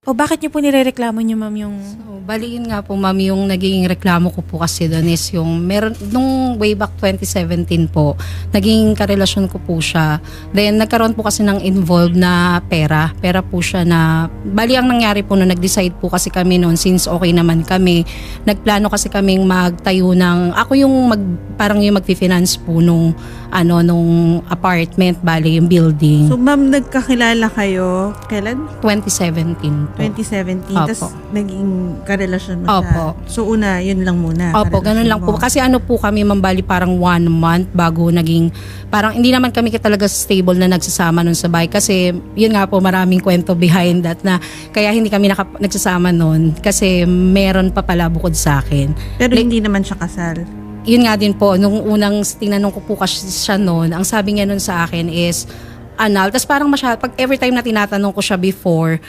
O bakit niyo po nirereklamo niyo, ma'am, yung... So, bali yun nga po, ma'am, yung naging reklamo ko po kasi doon is yung meron, nung way back 2017 po, naging karelasyon ko po siya. Then, nagkaroon po kasi ng involved na pera. Pera po siya na, bali ang nangyari po na nag-decide po kasi kami noon, since okay naman kami, nagplano kasi kaming magtayo ng, ako yung parang yung mag-finance po nung apartment, bali yung building. So, ma'am, nagkakilala kayo kailan? 2017 po. 2017. Opo. Tapos naging karelasyon mo Opo. siya. So, una, yun lang muna. Opo, ganun karelasyon lang mo. po. Kasi ano po kami, mambali parang 1 month bago naging, parang hindi naman kami talaga stable na nagsasama nun sa bahay. Kasi yun nga po, maraming kwento behind that na kaya hindi kami nagsasama nun. Kasi meron pa pala bukod sa akin. Pero hindi naman siya kasal. Yun nga din po, nung unang tinanong ko po kasi siya noon, ang sabi niya nun sa akin is, anal. Tapos parang pag every time na tinatanong ko siya before,